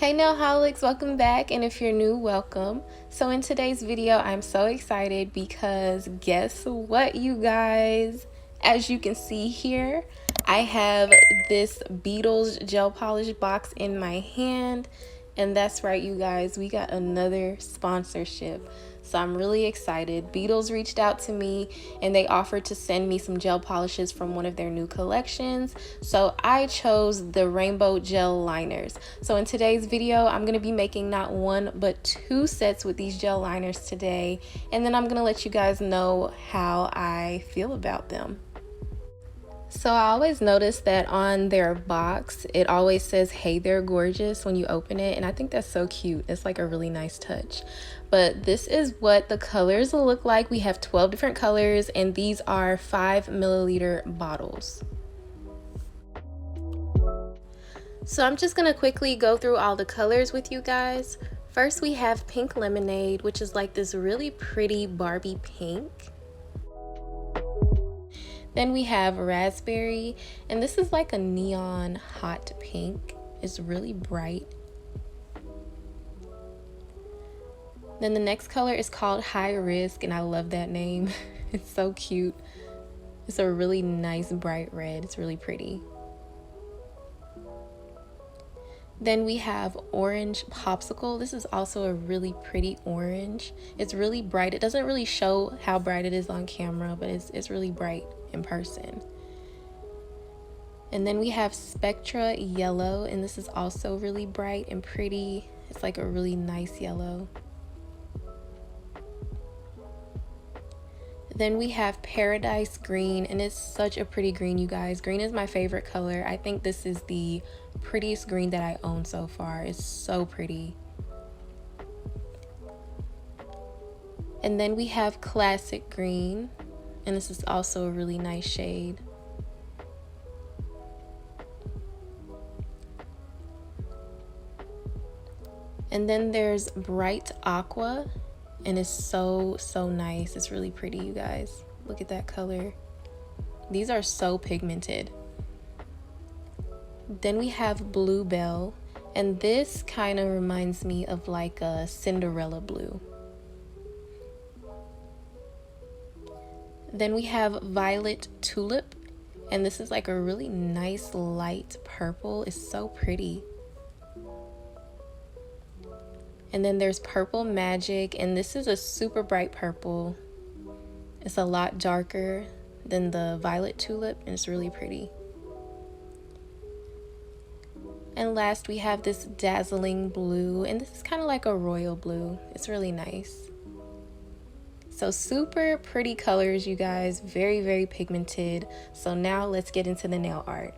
Hey Nailholics, welcome back, and if you're new, welcome. So in today's video, I'm so excited because guess what, you guys? As you can see here, I have this Beetles Gel Polish box in my hand, and that's right, you guys, we got another sponsorship. So I'm really excited. Beetles reached out to me and they offered to send me some gel polishes from one of their new collections. So I chose the rainbow gel liners. So in today's video, I'm going to be making not one but two sets with these gel liners today. And then I'm going to let you guys know how I feel about them. So I always notice that on their box, it always says, "Hey, they're gorgeous," when you open it. And I think that's so cute. It's like a really nice touch. But this is what the colors will look like. We have 12 different colors, and these are 5 milliliter bottles. So I'm just gonna quickly go through all the colors with you guys. First, we have Pink Lemonade, which is like this really pretty Barbie pink. Then we have Raspberry, and this is like a neon hot pink. It's really bright. Then the next color is called High Risk, and I love that name. It's so cute. It's a really nice bright red. It's really pretty. Then we have Orange Popsicle. This is also a really pretty orange. It's really bright. It doesn't really show how bright it is on camera, but it's really bright in person. And then we have Spectra Yellow, and this is also really bright and pretty. It's like a really nice yellow. Then we have Paradise Green, and it's such a pretty green, you guys. Green is my favorite color. I think this is the prettiest green that I own so far. It's so pretty. And then we have Classic Green, and this is also a really nice shade. And then there's Bright Aqua, and it's so nice. It's really pretty, you guys. Look at that color. These are so pigmented. Then we have Bluebell, and this kind of reminds me of like a Cinderella blue. Then we have Violet Tulip, and this is like a really nice light purple. It's so pretty. And then there's Purple Magic, and this is a super bright purple. It's a lot darker than the Violet Tulip, and it's really pretty. And last we have this Dazzling Blue, and this is kind of like a royal blue. It's really nice. So super pretty colors, you guys. Very pigmented. So now let's get into the nail art.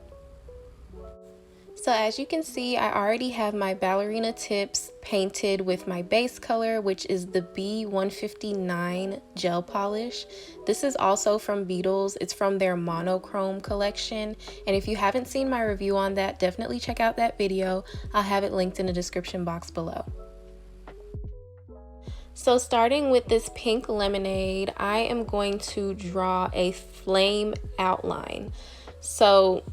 So as you can see, I already have my ballerina tips painted with my base color, which is the B159 gel polish. This is also from Beetles. It's from their Monochrome collection. And if you haven't seen my review on that, definitely check out that video. I'll have it linked in the description box below. So starting with this Pink Lemonade, I am going to draw a flame outline. So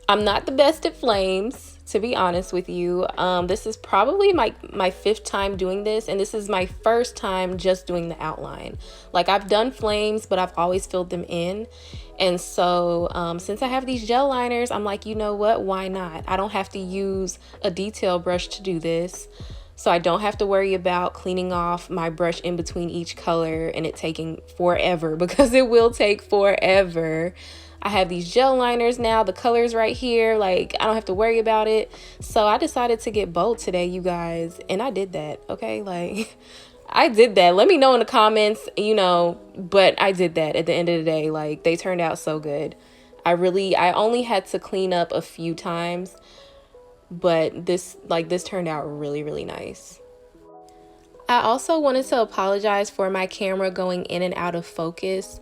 I'm not the best at flames, to be honest with you. This is probably my 5th time doing this, and this is my first time just doing the outline. Like, I've done flames, but I've always filled them in. And so since I have these gel liners, I'm like, you know what, why not? I don't have to use a detail brush to do this. So I don't have to worry about cleaning off my brush in between each color and it taking forever, because it will take forever. I have these gel liners now, the colors right here, like I don't have to worry about it. So I decided to get bold today, you guys, and I did that, okay? Like, I did that. Let me know in the comments, you know, but I did that at the end of the day. Like, they turned out so good. I only had to clean up a few times, but this turned out really nice. I also wanted to apologize for my camera going in and out of focus.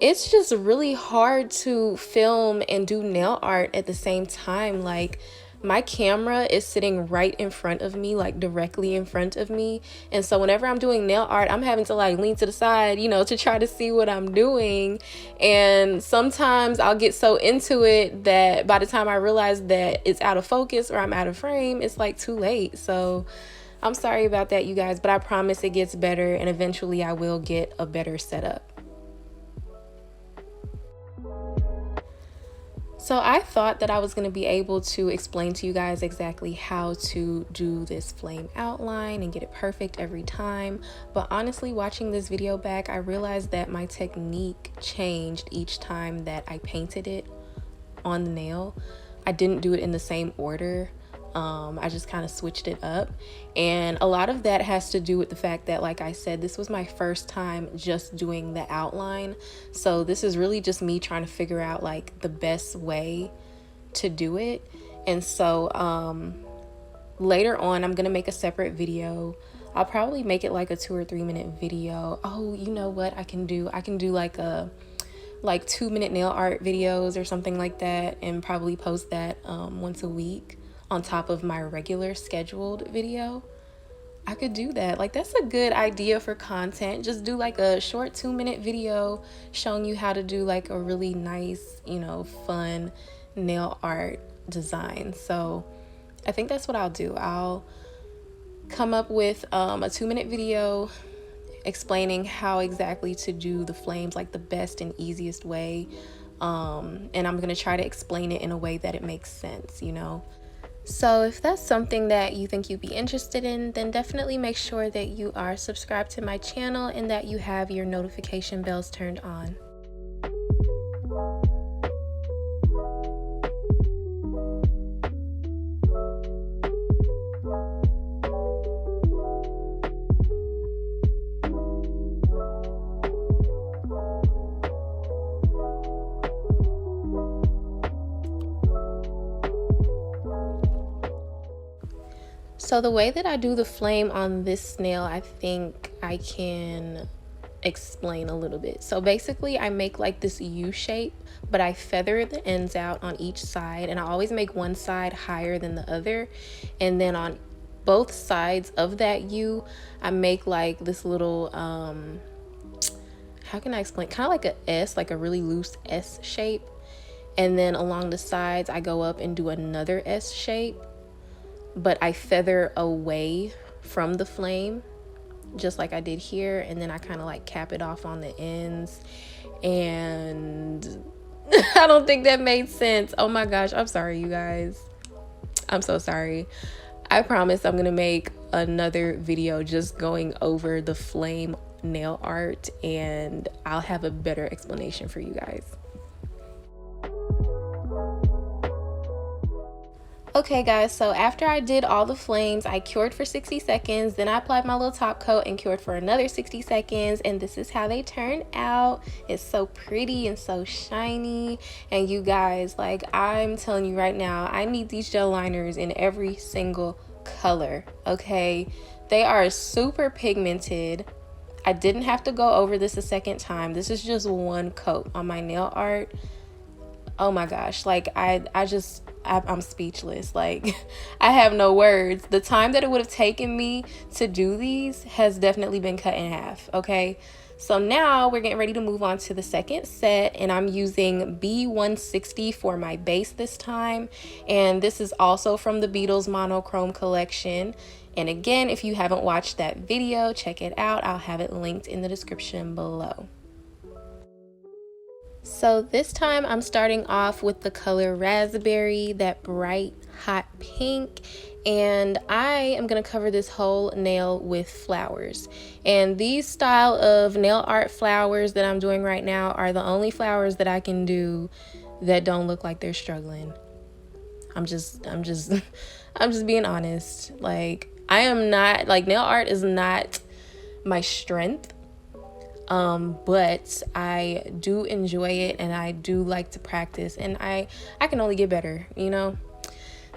It's just really hard to film and do nail art at the same time. Like, my camera is sitting right in front of me, like directly in front of me. And so whenever I'm doing nail art, I'm having to like lean to the side, you know, to try to see what I'm doing. And sometimes I'll get so into it that by the time I realize that it's out of focus or I'm out of frame, it's like too late. So I'm sorry about that, you guys, but I promise it gets better, and eventually I will get a better setup. So I thought that I was going to be able to explain to you guys exactly how to do this flame outline and get it perfect every time. But honestly, watching this video back, I realized that my technique changed each time that I painted it on the nail. I didn't do it in the same order. I just kind of switched it up, and a lot of that has to do with the fact that, like I said, this was my first time just doing the outline. So this is really just me trying to figure out like the best way to do it. And so later on, I'm gonna make a separate video. I'll probably make it like a 2 or 3 minute video. Oh, you know what I can do? I can do like 2-minute nail art videos or something like that, and probably post that once a week on top of my regular scheduled video. I could do that. Like, that's a good idea for content. Just do like a short 2-minute video showing you how to do like a really nice, you know, fun nail art design. So I think that's what I'll do. I'll come up with a 2-minute video explaining how exactly to do the flames, like the best and easiest way. And I'm going to try to explain it in a way that it makes sense, you know. So if that's something that you think you'd be interested in, then definitely make sure that you are subscribed to my channel and that you have your notification bells turned on. So the way that I do the flame on this nail, I think I can explain a little bit. So basically I make like this U shape, but I feather the ends out on each side, and I always make one side higher than the other. And then on both sides of that U, I make like this little, how can I explain? Kind of like a S, like a really loose S shape. And then along the sides, I go up and do another S shape, but I feather away from the flame just like I did here, and then I kind of like cap it off on the ends. And I don't think that made sense. Oh my gosh, I'm sorry, you guys. I'm so sorry. I promise I'm gonna make another video just going over the flame nail art, and I'll have a better explanation for you guys. Okay guys, so after I did all the flames, I cured for 60 seconds, then I applied my little top coat and cured for another 60 seconds, and this is how they turned out. It's so pretty and so shiny. And you guys, like, I'm telling you right now, I need these gel liners in every single color, okay? They are super pigmented. I didn't have to go over this a second time. This is just one coat on my nail art. Oh my gosh, like I'm speechless. Like, I have no words. The time that it would have taken me to do these has definitely been cut in half, okay? So now we're getting ready to move on to the second set, and I'm using B160 for my base this time. And this is also from the Beetles Monochrome collection. And again, if you haven't watched that video, check it out. I'll have it linked in the description below. So this time I'm starting off with the color Raspberry, that bright hot pink, and I am going to cover this whole nail with flowers. And these style of nail art flowers that I'm doing right now are the only flowers that I can do that don't look like they're struggling. I'm just being honest. Like, I am not, like, nail art is not my strength. But I do enjoy it, and I do like to practice, and I can only get better, you know?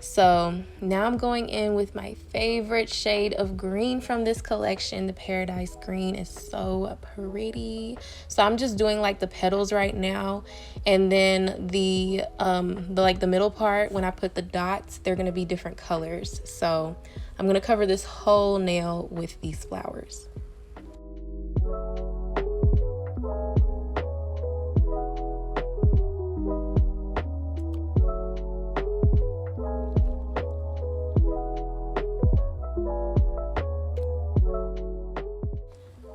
So now I'm going in with my favorite shade of green from this collection. The Paradise Green is so pretty. So I'm just doing like the petals right now, and then the middle part, when I put the dots, they're gonna be different colors. So I'm gonna cover this whole nail with these flowers.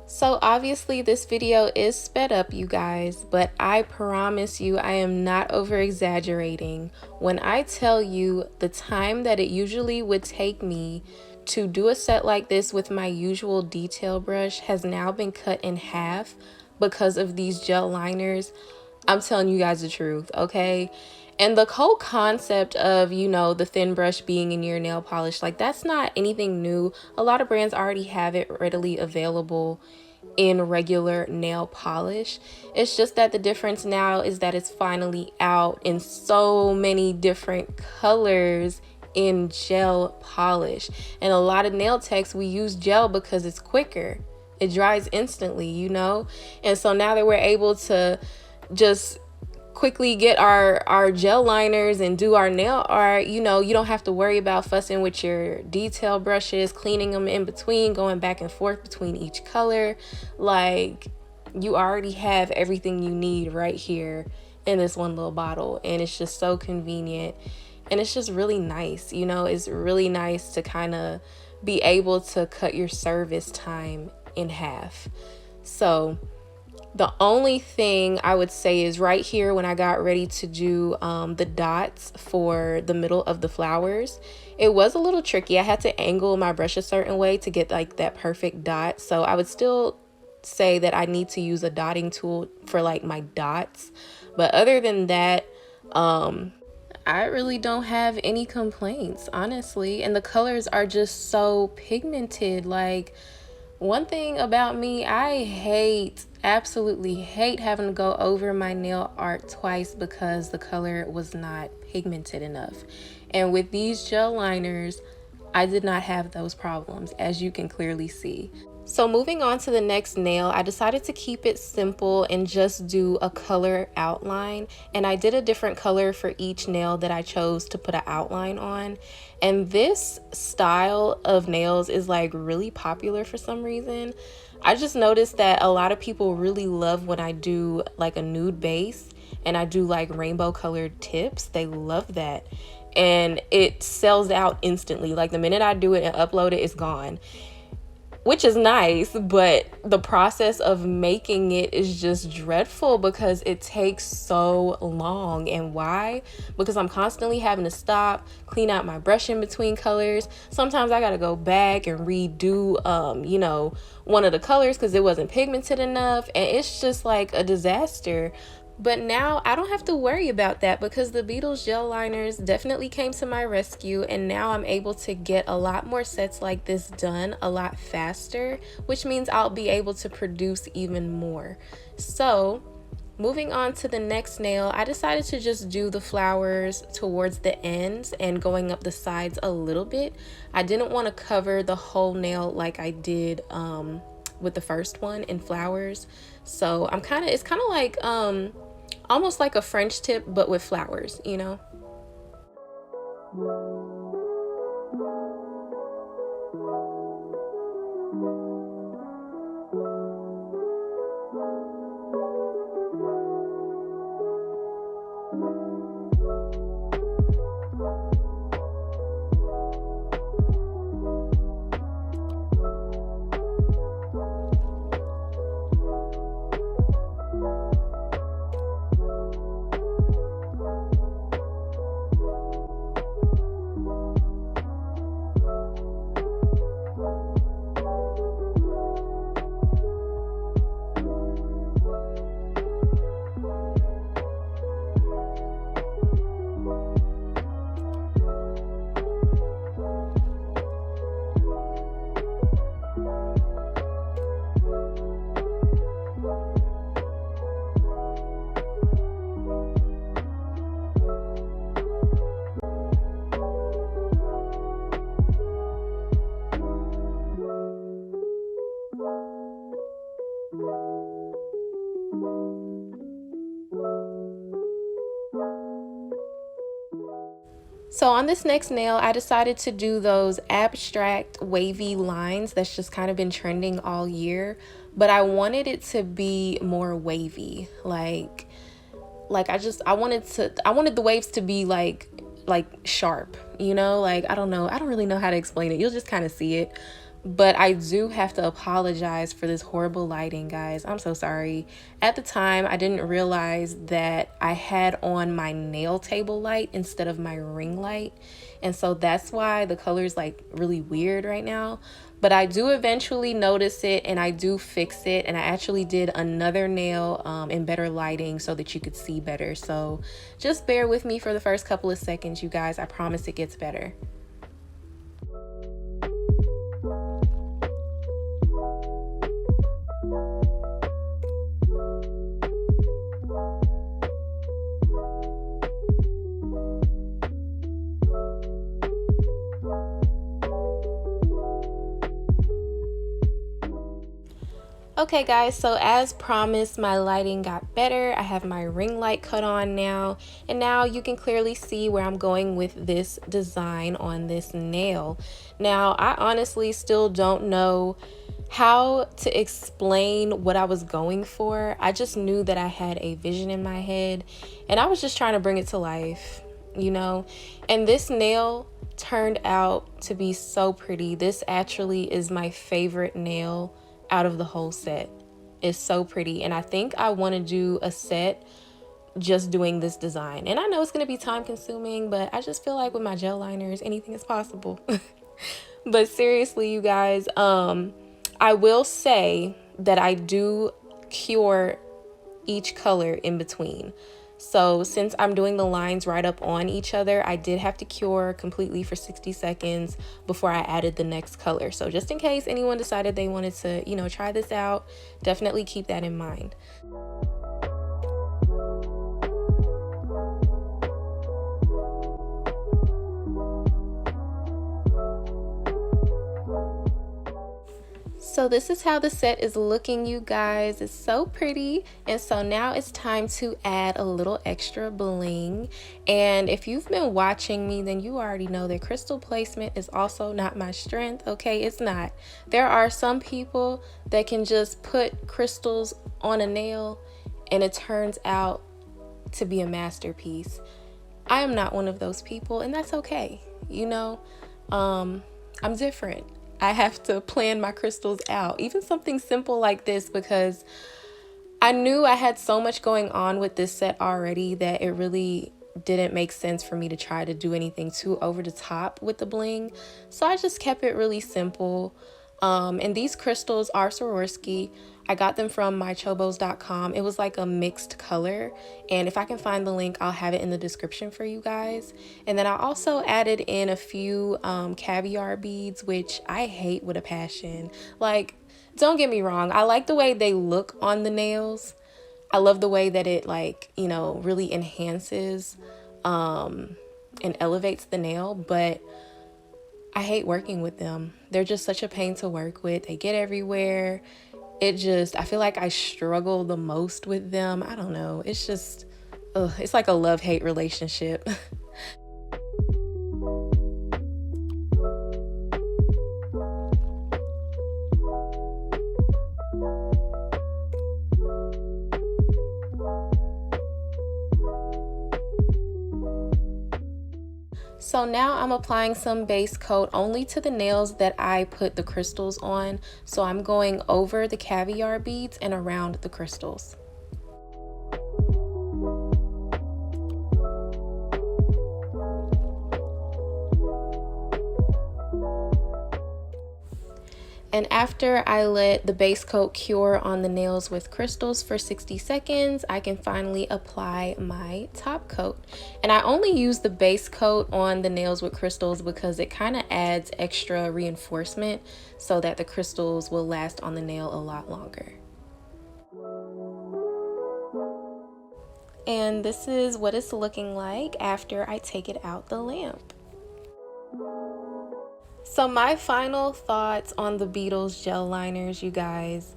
So obviously this video is sped up, you guys, but I promise you I am not over exaggerating when I tell you the time that it usually would take me to do a set like this with my usual detail brush has now been cut in half because of these gel liners. I'm telling you guys the truth, okay? And the whole concept of, you know, the thin brush being in your nail polish, like that's not anything new. A lot of brands already have it readily available in regular nail polish. It's just that the difference now is that it's finally out in so many different colors in gel polish. And a lot of nail techs, we use gel because it's quicker. It dries instantly, you know? And so now that we're able to just quickly get our gel liners and do our nail art, you know, you don't have to worry about fussing with your detail brushes, cleaning them in between, going back and forth between each color. Like, you already have everything you need right here in this one little bottle, and it's just so convenient, and it's just really nice. You know, it's really nice to kind of be able to cut your service time in half. So the only thing I would say is right here when I got ready to do the dots for the middle of the flowers, it was a little tricky. I had to angle my brush a certain way to get like that perfect dot. So I would still say that I need to use a dotting tool for like my dots. But other than that, I really don't have any complaints, honestly. And the colors are just so pigmented. Like, one thing about me, I absolutely hate having to go over my nail art twice because the color was not pigmented enough. And with these gel liners, I did not have those problems, as you can clearly see. So moving on to the next nail, I decided to keep it simple and just do a color outline. And I did a different color for each nail that I chose to put an outline on. And this style of nails is like really popular for some reason. I just noticed that a lot of people really love when I do like a nude base and I do like rainbow colored tips. They love that. And it sells out instantly. Like the minute I do it and upload it, it's gone. Which is nice, but the process of making it is just dreadful because it takes so long. And why? Because I'm constantly having to stop, clean out my brush in between colors. Sometimes I gotta go back and redo, you know, one of the colors because it wasn't pigmented enough, and it's just like a disaster. But now I don't have to worry about that because the Beetles gel liners definitely came to my rescue, and now I'm able to get a lot more sets like this done a lot faster, which means I'll be able to produce even more. So moving on to the next nail, I decided to just do the flowers towards the ends and going up the sides a little bit. I didn't want to cover the whole nail like I did with the first one in flowers. So it's kind of like almost like a French tip, but with flowers, you know? So on this next nail, I decided to do those abstract wavy lines that's just kind of been trending all year, but I wanted it to be more wavy. Like I wanted the waves to be like sharp, you know? Like I don't know. I don't really know how to explain it. You'll just kind of see it. But I do have to apologize for this horrible lighting, guys. I'm so sorry. At the time, I didn't realize that I had on my nail table light instead of my ring light. And so that's why the color's like really weird right now. But I do eventually notice it and I do fix it. And I actually did another nail in better lighting so that you could see better. So just bear with me for the first couple of seconds, you guys. I promise it gets better. Okay guys, so as promised, my lighting got better. I have my ring light cut on now, and now you can clearly see where I'm going with this design on this nail. Now, I honestly still don't know how to explain what I was going for. I just knew that I had a vision in my head, and I was just trying to bring it to life, you know? And this nail turned out to be so pretty. This actually is my favorite nail out of the whole set. It's so pretty, and I think I want to do a set just doing this design. And I know it's going to be time consuming, but I just feel like with my gel liners, anything is possible. But seriously, you guys, I will say that I do cure each color in between. So since I'm doing the lines right up on each other, I did have to cure completely for 60 seconds before I added the next color. So just in case anyone decided they wanted to, you know, try this out, definitely keep that in mind. So this is how the set is looking, you guys. It's so pretty. And so now it's time to add a little extra bling. And if you've been watching me, then you already know that crystal placement is also not my strength. Okay, it's not. There are some people that can just put crystals on a nail and it turns out to be a masterpiece. I am not one of those people, and that's okay. You know, I'm different. I have to plan my crystals out, even something simple like this, because I knew I had so much going on with this set already that it really didn't make sense for me to try to do anything too over the top with the bling. So I just kept it really simple. And these crystals are Swarovski. I got them from mychobos.com. It was like a mixed color, and if I can find the link, I'll have it in the description for you guys. And then I also added in a few caviar beads, which I hate with a passion. Like, don't get me wrong, I like the way they look on the nails. I love the way that it, like, you know, really enhances and elevates the nail, but I hate working with them. They're just such a pain to work with. They get everywhere. I feel like I struggle the most with them. I don't know. It's just, it's like a love-hate relationship. So now I'm applying some base coat only to the nails that I put the crystals on. So I'm going over the caviar beads and around the crystals. And after I let the base coat cure on the nails with crystals for 60 seconds, I can finally apply my top coat. And I only use the base coat on the nails with crystals because it kind of adds extra reinforcement so that the crystals will last on the nail a lot longer. And this is what it's looking like after I take it out the lamp. So my final thoughts on the Beetles gel liners, you guys,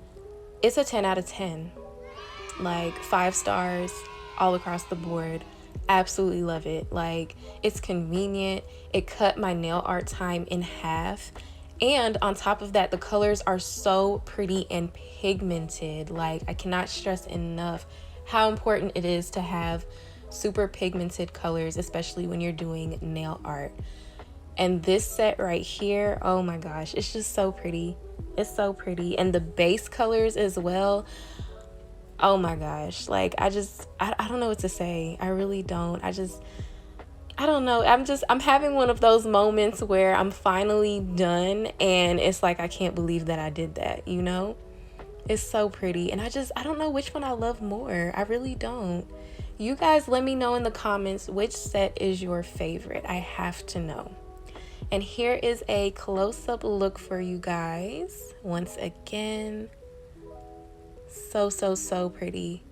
it's a 10 out of 10. Like 5 stars all across the board. absolutely love it. Like, it's convenient. It cut my nail art time in half. And on top of that, the colors are so pretty and pigmented. Like, I cannot stress enough how important it is to have super pigmented colors, especially when you're doing nail art. And this set right here, oh my gosh, it's just so pretty. It's so pretty. And the base colors as well. Oh my gosh. Like, I don't know what to say. I really don't. I don't know. I'm having one of those moments where I'm finally done and it's like I can't believe that I did that, you know? It's so pretty. And I don't know which one I love more. I really don't. You guys let me know in the comments which set is your favorite. I have to know. And here is a close-up look for you guys. Once again, so pretty.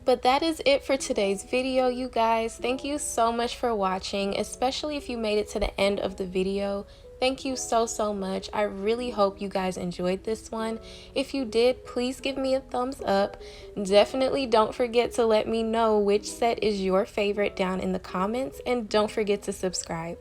But that is it for today's video, you guys. Thank you so much for watching, especially if you made it to the end of the video. Thank you so much. I really hope you guys enjoyed this one. If you did, please give me a thumbs up. Definitely don't forget to let me know which set is your favorite down in the comments, and don't forget to subscribe.